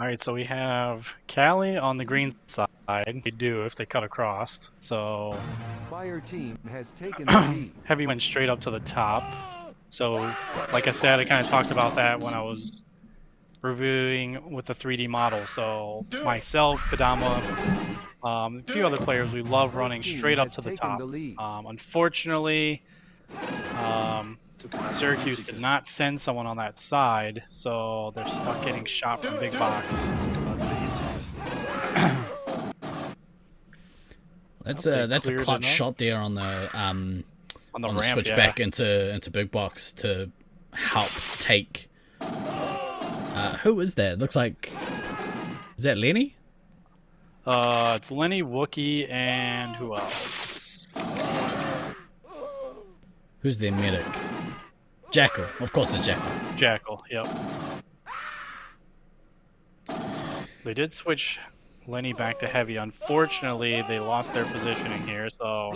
Alright, so we have Callie on the green side. They do if they cut across. So Fire team has taken the lead. Heavy went straight up to the top. So, like I said, I kind of talked about that when I was reviewing with the 3D model. So myself, Kadama, a few other players, we love running straight up to the top. Unfortunately, Syracuse did not send someone on that side, so they're stuck getting shot from big box. That's a clutch shot there on the ramp, switch back into big box to help take. Who is that? Looks like, is that Lenny? It's Lenny, Wookie, and who else? Who's their medic? Jackal. Of course it's Jackal. Jackal, yep. They did switch Lenny back to heavy. Unfortunately, they lost their positioning here, so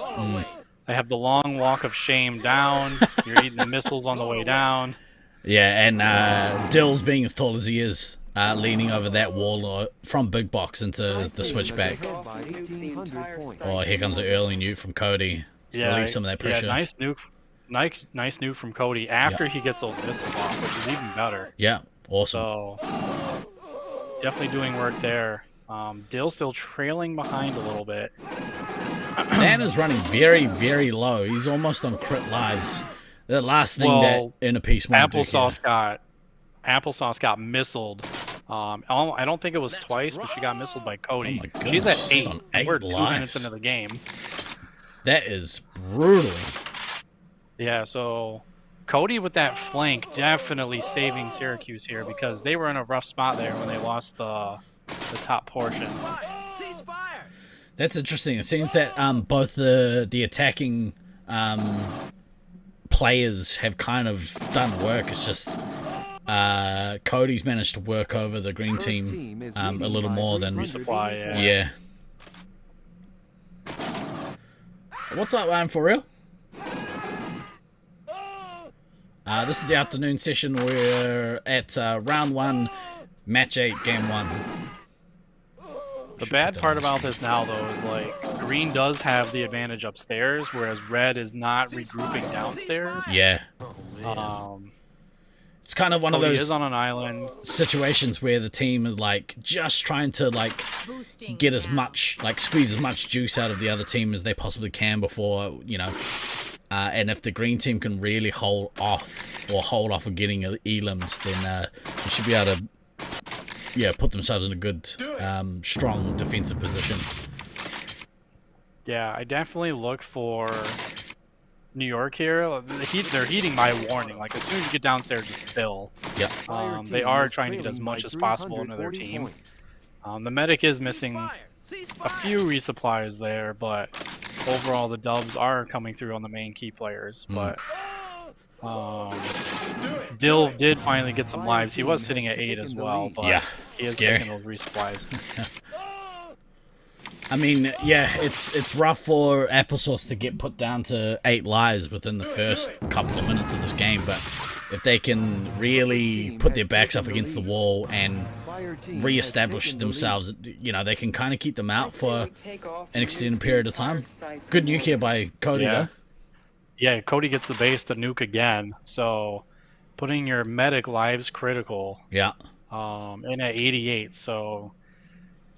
they have the long walk of shame down. You're eating the missiles on the way down. Yeah, and Dill's being as tall as he is, leaning over that wall from big box into the switchback. Oh, here comes an early nuke from Cody. Yeah, relieve some of that pressure. Yeah, nice nuke from Cody after he gets those missiles off, which is even better. Yeah, awesome. So definitely doing work there. Dill's still trailing behind a little bit. Dan is running very, very low. He's almost on crit lives. The last thing that Inner Peace wanted to do. Applesauce got missiled. I don't think it was twice, but she got missiled by Cody. Oh my goodness, she's at 8. on 8 We're lives. 2 minutes into the game. That is brutal. Yeah, so Cody with that flank definitely saving Syracuse here because they were in a rough spot there when they lost the top portion. That's interesting. It seems that both the attacking players have kind of done work. It's just Cody's managed to work over the green team a little more than Resupply. Yeah. What's up, Ryan? For real? This is the afternoon session. We're at round 1, match 8, game 1. The bad part about this now, though, is like green does have the advantage upstairs, whereas red is not regrouping downstairs. Yeah. It's kind of one of those is on an island situations where the team is like just trying to like get as much, like squeeze as much juice out of the other team as they possibly can before, you know. And if the green team can really hold off of getting elims, then they should be able to, put themselves in a good, strong defensive position. Yeah, I definitely look for New York here. They're heeding my warning. Like, as soon as you get downstairs, just fill. Yeah. They are trying to get as much as possible into their team. The medic is missing a few resupplies there, but overall the dubs are coming through on the main key players. But Dill did finally get some lives. He was sitting at 8 as well, but he is taking those resupplies. I mean, yeah, it's rough for Applesauce to get put down to 8 lives within the first couple of minutes of this game, but if they can really put their backs up against the wall and re-establish themselves, you know, they can kind of keep them out for an extended period of time. Good nuke here by Cody, though. Yeah, Cody gets the base to nuke again, so putting your medic lives critical. Yeah. In at 88, so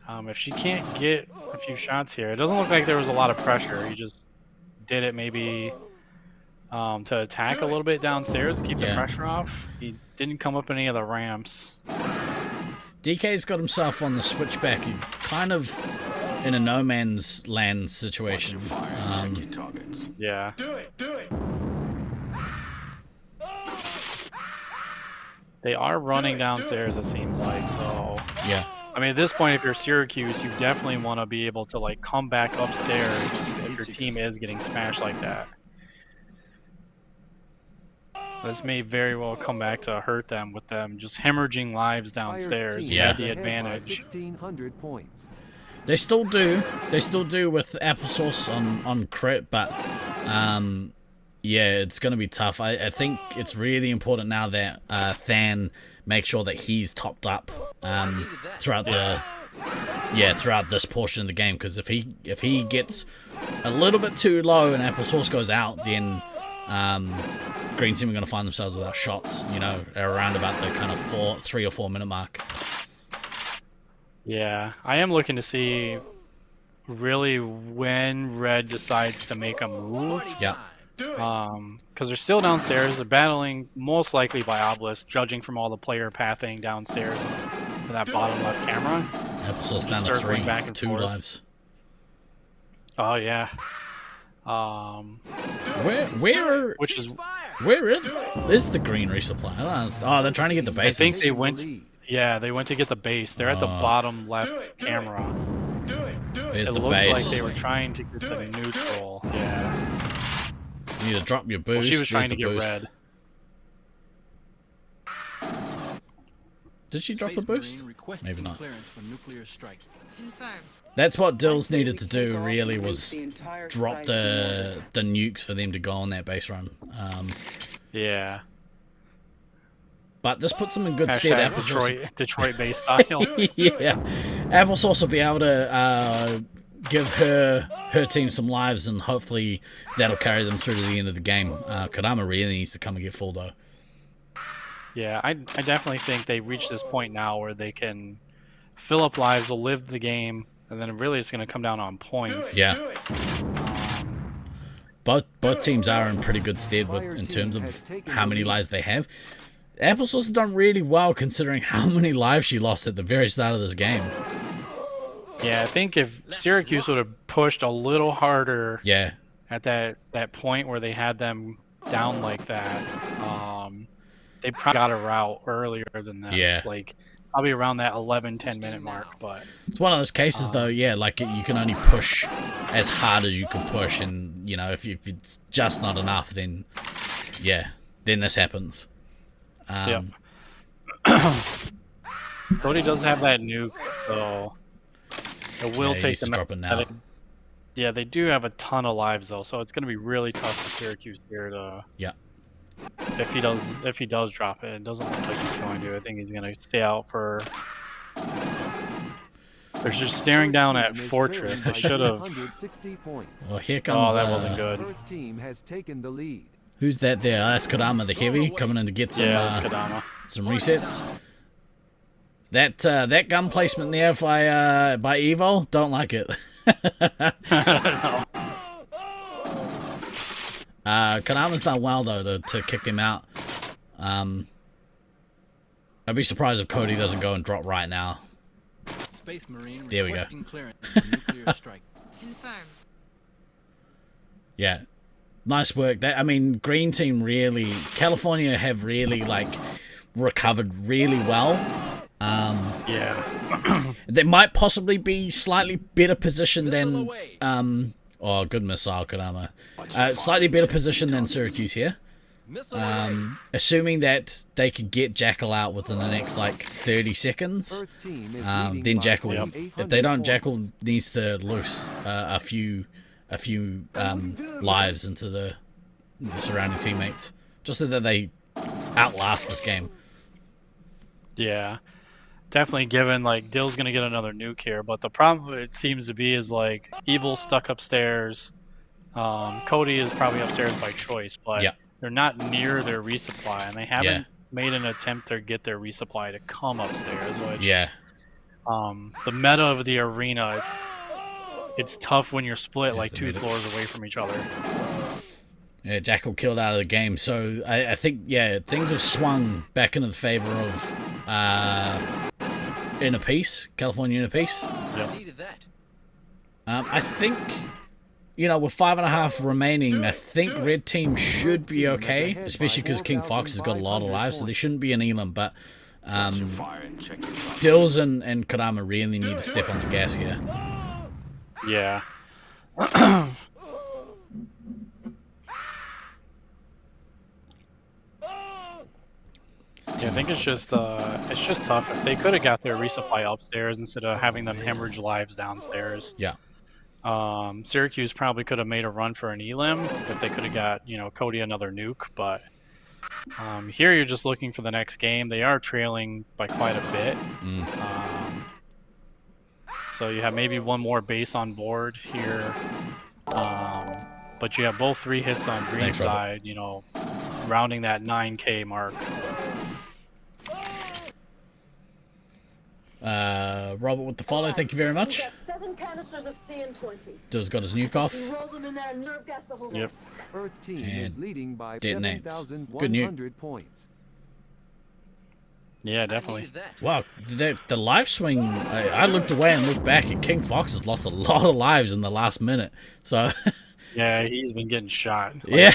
if she can't get a few shots here, it doesn't look like there was a lot of pressure. He just did it maybe to attack a little bit downstairs, keep the pressure off. He didn't come up any of the ramps. DK's got himself on the switchback, kind of in a no man's land situation. Yeah. They are running downstairs, it seems like, so. Yeah. I mean, at this point, if you're Syracuse, you definitely want to be able to, like, come back upstairs if your team is getting smashed like that. This may very well come back to hurt them with them just hemorrhaging lives downstairs. You have the advantage. They still do with Applesauce on crit, but Yeah, it's going to be tough. I think it's really important now that Than makes sure that he's topped up throughout throughout this portion of the game. Because if he gets a little bit too low and Applesauce goes out, then Green Team are going to find themselves without shots. You know, around about the kind of 3 or 4 minute mark. Yeah, I am looking to see really when Red decides to make a move. Yeah. Because they're still downstairs. They're battling most likely by Obelisk, judging from all the player pathing downstairs to that bottom left camera. Applesauce down to 3, back and 2 forth. Lives. Oh yeah. Where is the green resupply? I don't understand. Oh, they're trying to get the base. I think they went. Yeah, they went to get the base. They're at the bottom left camera. There's it the looks base. like they were trying to get the neutral. Yeah. You need to drop your boost. Well, she was trying There's to get boost. red. Did she drop a boost? Maybe not. That's what Dills needed to do, really, was drop the nukes for them to go on that base run. Yeah. But this puts them in good stead. Detroit base style. Yeah. Applesauce will be able to give her team some lives, and hopefully that'll carry them through to the end of the game. Kodama really needs to come and get full, though. Yeah, I definitely think they reached this point now where they can fill up lives, will live the game, and then really it's going to come down on points. Yeah. Both teams are in pretty good stead in terms of how many lives they have. Applesauce has done really well considering how many lives she lost at the very start of this game. Yeah, I think if Syracuse would have pushed a little harder at that point where they had them down like that, they probably got a route earlier than this. Yeah. Like, probably around that 11-10 minute mark. But it's one of those cases, though, like you can only push as hard as you can push, and, you know, if it's just not enough, then, then this happens. Yep. Cody does have that nuke, so it will take them out. Now. They do have a ton of lives though, so it's going to be really tough for Syracuse here to. Yeah. If he does drop it, it doesn't look like he's going to. I think he's going to stay out for. They're just staring down at Fortress. They should have. Well, here comes. Oh, that wasn't good. Team has taken the lead. Who's that there? Oh, that's Kodama the Heavy coming in to get some some resets. That gun placement there by Evo, don't like it. Kodama's done well though to kick them out. I'd be surprised if Cody doesn't go and drop right now. Space Marine there we go. Nuclear strike. Confirmed. Yeah. Nice work. I mean, Green Team really, California have really recovered really well. They might possibly be slightly better positioned than oh, good missile, Kodama. Slightly better position than Syracuse here. Assuming that they could get Jackal out within the next 30 seconds. Then Jackal, if they don't, Jackal needs to lose a few lives into the surrounding teammates, just so that they outlast this game. Yeah, definitely. Given Dill's gonna get another nuke here, but the problem it seems to be is Evil's stuck upstairs. Cody is probably upstairs by choice, but they're not near their resupply, and they haven't made an attempt to get their resupply to come upstairs. Which the meta of the arena, it's tough when you're split 2 floors away from each other. Yeah, Jackal killed out of the game. So I think, things have swung back into the favor of Inner Peace, California Inner Peace. Yep. I think, with 5.5 remaining, I think Red Team should be okay, especially because King Fox has got a lot of lives, so they shouldn't be an Elam, but Dills and Kodama really need to step on the gas here. Yeah. I think it's just tough. If they could have got their resupply upstairs instead of having them hemorrhage lives downstairs. Yeah. Syracuse probably could have made a run for an elim if they could have got, you know, Cody another nuke, but here you're just looking for the next game. They are trailing by quite a bit. So you have maybe one more base on board here. But you have both 3 hits on green side, you know, rounding that 9K mark. Robert with the follow, thank you very much. 7 canisters of CN20. Does got his nuke off. Roll them in there and nerve gas the whole Yep. rest. Earth team And is leading by detonates. 7,100 points. Yeah, I definitely. needed that. Wow, the live swing, I looked away and looked back, and King Fox has lost a lot of lives in the last minute. So, Yeah, he's been getting shot. yeah.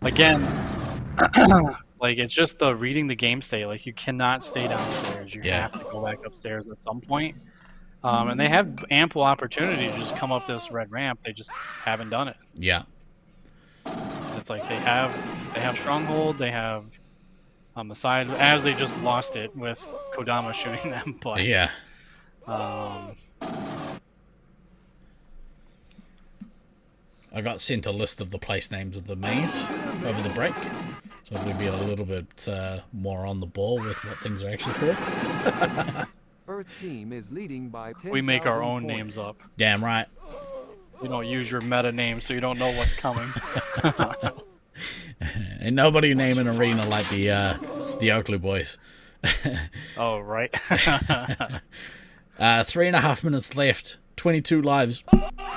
Again, like it's just the reading the game state. Like you cannot stay downstairs. You have to go back upstairs at some point. And they have ample opportunity to just come up this red ramp. They just haven't done it. Yeah. It's like they have stronghold. They have on the side as they just lost it with Kodama shooting them. But Yeah. I got sent a list of the place names of the maze over the break, so we'll be a little bit more on the ball with what things are actually called. Earth team is leading by 10,000 we make our own points. names up. Damn right. You don't use your meta name, so you don't know what's coming. And nobody name an arena like the Oakley boys. Oh, right. 3.5 minutes left. 22 lives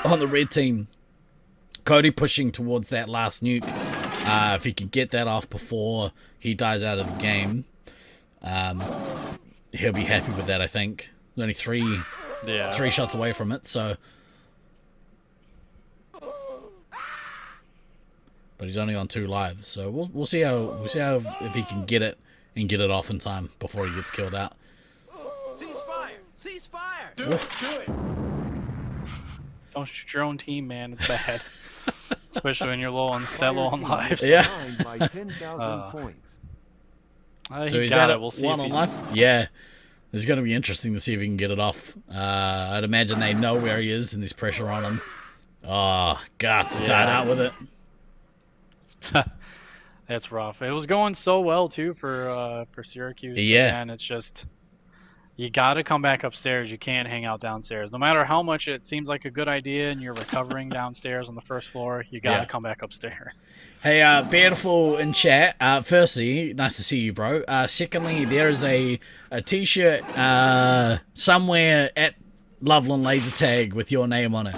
on the red team. Cody pushing towards that last nuke. If he can get that off before he dies out of the game, he'll be happy with that, I think. There's only three shots away from it, so. But he's only on 2 lives, so we'll see how if he can get it and get it off in time before he gets killed out. Ceasefire! Ceasefire! Do it. Don't shoot your own team, man. It's bad. Especially when you're low on lives. Yeah. Behind by 10,000 points. So he's at it. We'll see 1 on life. Yeah. It's going to be interesting to see if he can get it off. I'd imagine they know where he is and there's pressure on him. Oh, guts died out with it. That's rough. It was going so well too for Syracuse. Yeah. And it's just you got to come back upstairs. You can't hang out downstairs. No matter how much it seems like a good idea and you're recovering downstairs on the first floor, you got to come back upstairs. Hey, Beautiful in chat. Firstly, nice to see you, bro. Secondly, there is a t-shirt somewhere at Loveland Laser Tag with your name on it.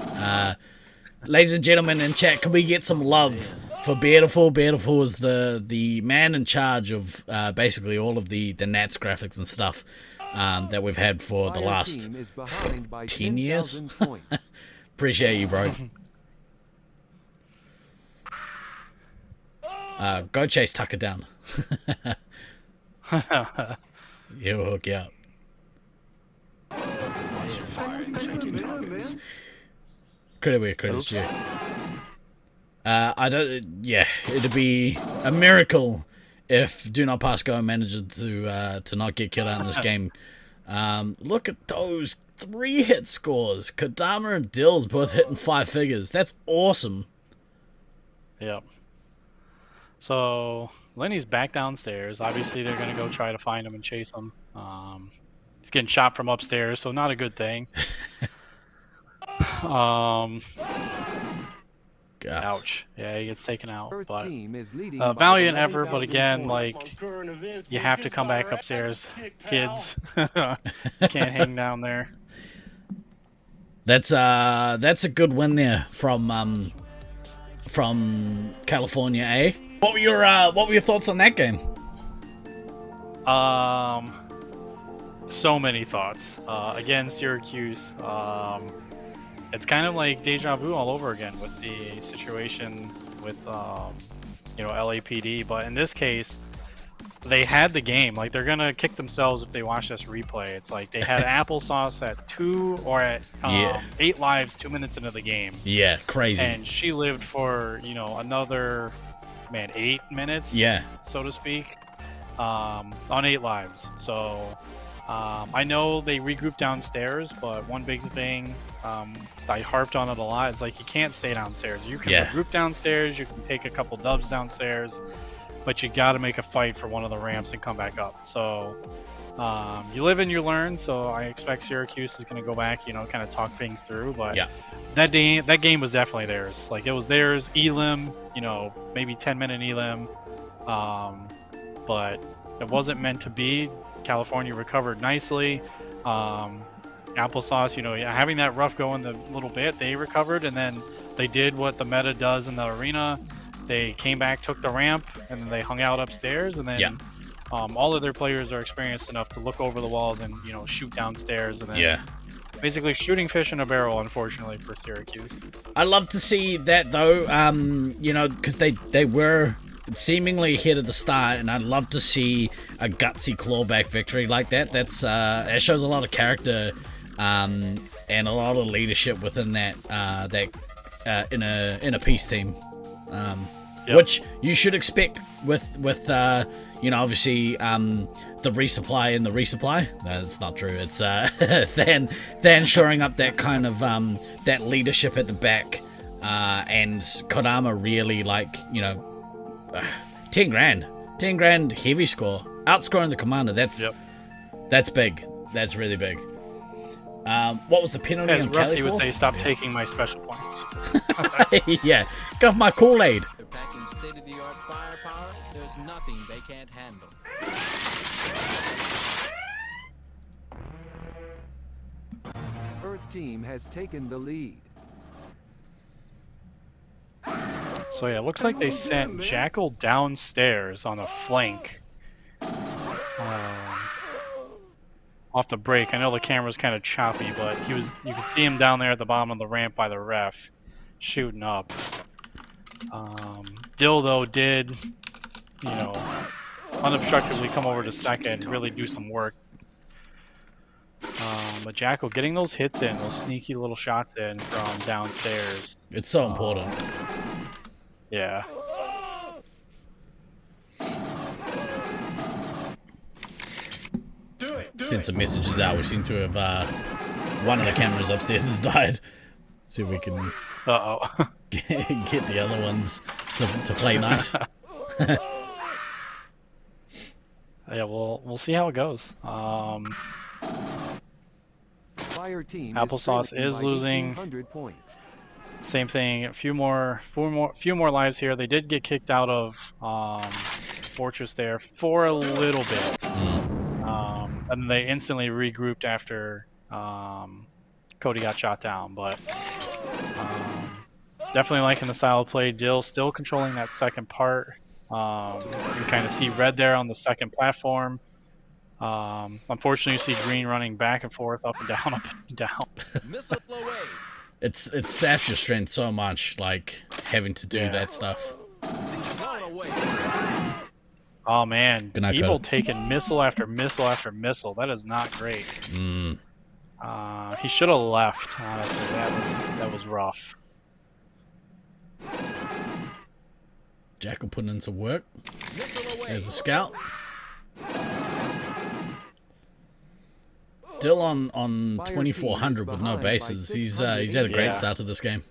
Ladies and gentlemen in chat, can we get some love for Beautiful? Beautiful is the man in charge of basically all of the Nats graphics and stuff that we've had for the last 10 years. Appreciate you, bro. Go chase Tucker down. He'll hook you up. Credit where credit's due. Yeah, it'd be a miracle if Do Not Pass Go managed to not get killed out in this game. Look at those 3-hit scores. Kodama and Dills both hitting 5 figures. That's awesome. Yep. So Lenny's back downstairs. Obviously, they're gonna go try to find him and chase him. He's getting shot from upstairs, so not a good thing. Ouch. Yeah, he gets taken out. But valiant effort, but again, like you have to come back upstairs, kids. Can't hang down there. That's a good win there from California, eh? What were your thoughts on that game? So many thoughts. Again, Syracuse. It's kind of like deja vu all over again with the situation with LAPD, but in this case, they had the game. Like they're gonna kick themselves if they watch this replay. It's like they had applesauce at 2 or at 8 lives 2 minutes into the game. Yeah, crazy. And she lived for another 8 minutes. Yeah, so to speak, on 8 lives. So I know they regrouped downstairs, but one big thing I harped on it a lot is like you can't stay downstairs. You can regroup downstairs, you can take a couple dubs downstairs, but you got to make a fight for one of the ramps and come back up. So you live and you learn. So I expect Syracuse is going to go back, you know, kind of talk things through. But that game was definitely theirs. Like it was theirs. Elim, you know, maybe 10-minute Elim, but it wasn't meant to be. California recovered nicely. Applesauce, you know, having that rough go in the little bit, they recovered, and then they did what the meta does in the arena. They came back, took the ramp, and then they hung out upstairs, and then all of their players are experienced enough to look over the walls and, you know, shoot downstairs, and then basically shooting fish in a barrel, unfortunately, for Syracuse. I love to see that, though, you know, because they were seemingly ahead at the start, and I'd love to see a gutsy clawback victory like that. That's that shows a lot of character and a lot of leadership within that in a peace team, which you should expect with you know, obviously the resupply and the resupply. That's not true. It's then shoring up that kind of that leadership at the back, and Kodama really, like, you know, 10 grand heavy score, outscoring the commander. That's big. That's really big. What was the penalty on Rusty Cali for? would say, stop taking my special points. Yeah, get off my Kool-Aid. They're packing state-of-the-art firepower. There's nothing they can't handle. Earth team has taken the lead. So yeah, it looks like they sent Jackal downstairs on a flank. Off the break. I know the camera's kind of choppy, but you could see him down there at the bottom of the ramp by the ref, shooting up. Dill, though, did, you know, unobstructedly come over to second, really do some work. But Jackal getting those hits in, those sneaky little shots in from downstairs. It's so important. Yeah. Send some messages out. We seem to have one of the cameras upstairs has died. See if we can get the other ones to play nice. Yeah, we'll see how it goes. Fire team Applesauce is losing. Points. Same thing. A few more lives here. They did get kicked out of Fortress there for a little bit, and they instantly regrouped after Cody got shot down. But definitely liking the style of play. Dill still controlling that second part. You can kind of see red there on the second platform. Unfortunately, you see green running back and forth, up and down, up and down. Missile away. It saps your strength so much, like having to do that stuff. Oh man, Good night, Evil Cody. taking missile after missile after missile. That is not great. He should have left. Honestly, that was rough. Jackal putting in some work. There's a scout. Still on 2400 with no bases. He's had a great start to this game.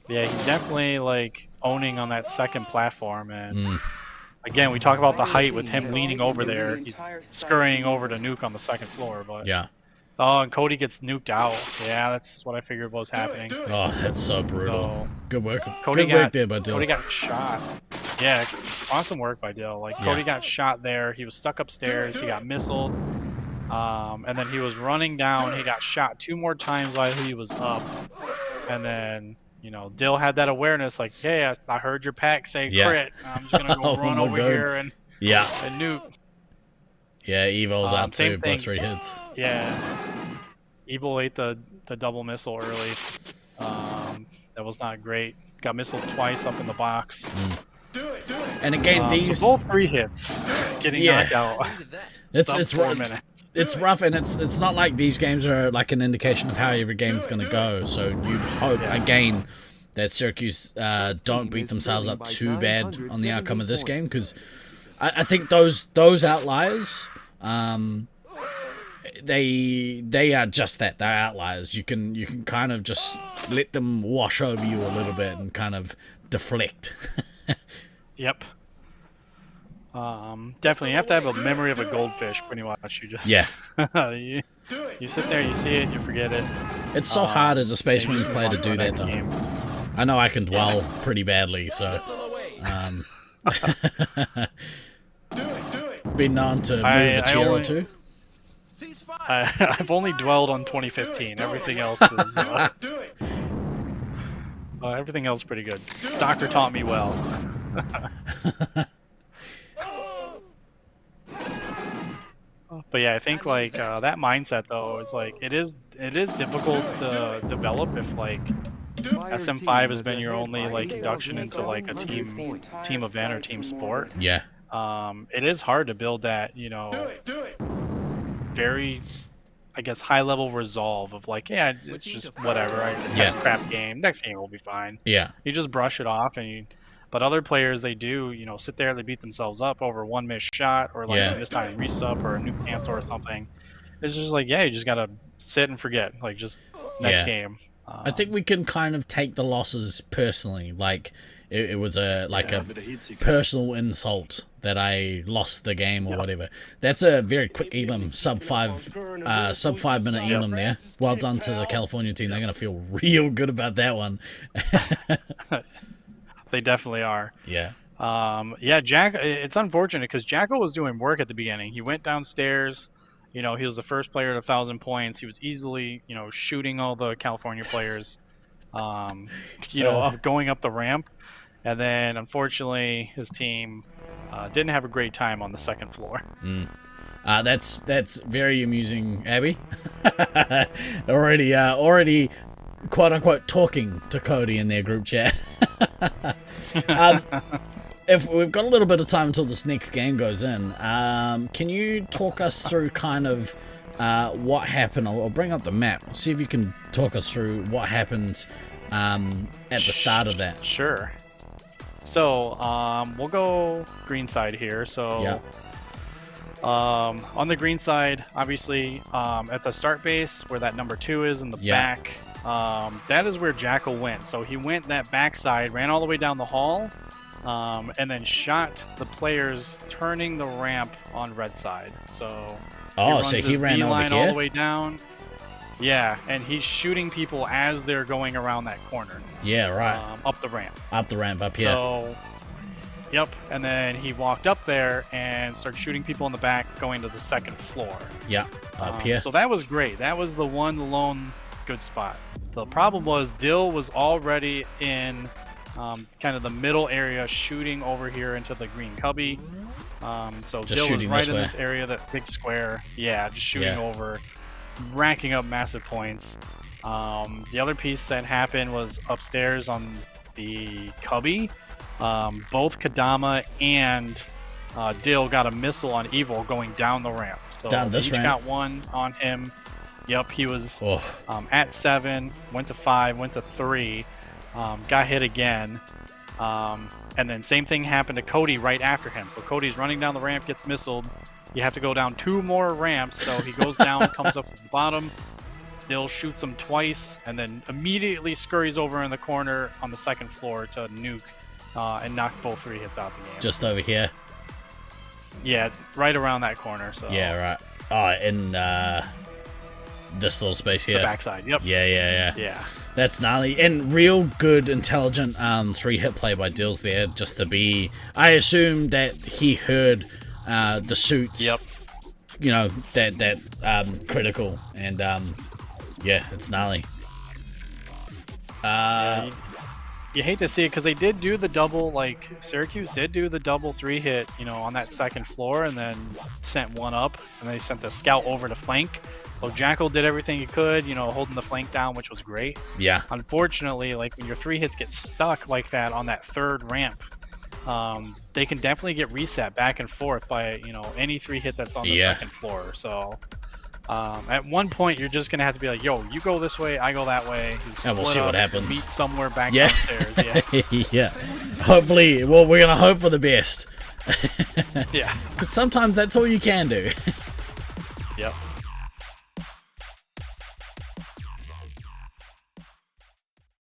Yeah, he's definitely like owning on that second platform, and again, we talk about the height with him leaning over there. He's scurrying over to nuke on the second floor, but oh, and Cody gets nuked out. Yeah, that's what I figured was happening. Oh, that's so brutal. So, good work. Cody Good work there by Dill. Cody got shot. Yeah, awesome work by Dill. Like Cody got shot there. He was stuck upstairs. He got missiled. And then he was running down. He got shot 2 more times while he was up. And then, you know, Dill had that awareness, like, hey, I heard your pack say crit. I'm just gonna go run over here and nuke. Yeah, Evo's out too, thing. both 3 hits. Yeah, Evil ate the double missile early. That was not great. Got missiled twice up in the box. And again, these so both 3 hits, getting knocked out. It's rough, and it's not like these games are like an indication of how every game is going to go. So you'd hope again that Syracuse don't beat themselves up too bad on the outcome of this game, because I think those outliers they are just that. They're outliers. You can kind of just let them wash over you a little bit and kind of deflect. Yep. Definitely, you have to have a memory of a goldfish pretty much. You just you sit there, you see it, you forget it. It's so hard as a Space Marines player to do that, though. Game. I know I can dwell pretty badly, so been known to move a chair or two. I've only dwelled on 2015. Everything else is everything else is pretty good. Soccer taught me well. But yeah, I think like that mindset though, it's like it is difficult to develop if like SM5 has been your only like induction into like a team event or team sport. Yeah. It is hard to build that, you know, very, I guess, high level resolve of like, yeah, it's just whatever. It's a crap game. Next game will be fine. Yeah. You just brush it off and you. But other players, they do, you know, sit there, they beat themselves up over one missed shot or like a missed time resup or a new cancel or something. It's just like, yeah, you just gotta sit and forget, like just next game. I think we can kind of take the losses personally, like it was a personal insult that I lost the game or whatever. That's a very quick elim, sub 5 minute elim there. Well done to the California team. They're gonna feel real good about that one. They definitely are. Yeah. Jack. It's unfortunate because Jacko was doing work at the beginning. He went downstairs. You know, he was the first player at 1,000 points. He was easily, you know, shooting all the California players. Going up the ramp, and then unfortunately his team didn't have a great time on the second floor. That's very amusing, Abby. already. Quote unquote talking to Cody in their group chat. If we've got a little bit of time until this next game goes in, can you talk us through kind of what happened? I'll bring up the map. See if you can talk us through what happened at the start of that. Sure. So we'll go green side here. So on the green side, obviously at the start base where that number 2 is in the back. That is where Jackal went. So he went that backside, ran all the way down the hall, and then shot the players turning the ramp on red side. So he ran over here? all the way down. Yeah, and he's shooting people as they're going around that corner. Yeah, right. Up the ramp. Up here. So, yep. And then he walked up there and started shooting people in the back going to the second floor. Yeah, up here. So that was great. That was the one lone good spot. The problem was Dill was already in kind of the middle area shooting over here into the green cubby. So just Dill was right in way. this area, that big square. Yeah, just shooting over, racking up massive points. The other piece that happened was upstairs on the cubby. Both Kadama and Dill got a missile on Evil going down the ramp. So down this each ramp? got one on him. Yep, he was at 7, went to 5, went to 3, got hit again, and then same thing happened to Cody right after him. So Cody's running down the ramp, gets missiled. You have to go down 2 more ramps, so he goes down, comes up to the bottom. Dill shoots him twice, and then immediately scurries over in the corner on the second floor to nuke and knock both 3 hits out the game. Just over here? Yeah, right around that corner. So yeah, right. In this little space here. The backside, yep. Yeah. That's gnarly. And real good, intelligent 3-hit play by Dills there, just to be... I assume that he heard the suits. Yep. You know, that critical. And, it's gnarly. You hate to see it because they did do the double, like Syracuse did do the double 3-hit, you know, on that second floor, and then sent one up, and they sent the scout over to flank. So Jackal did everything he could, you know, holding the flank down, which was great. Yeah. Unfortunately, like when your 3 hits get stuck like that on that third ramp, they can definitely get reset back and forth by, you know, any 3 hit that's on the second floor. So at one point, you're just gonna have to be like, "Yo, you go this way, I go that way." And we'll see what happens. Meet somewhere back downstairs. Yeah. Hopefully, well, we're gonna hope for the best. Yeah. Because sometimes that's all you can do. Yep.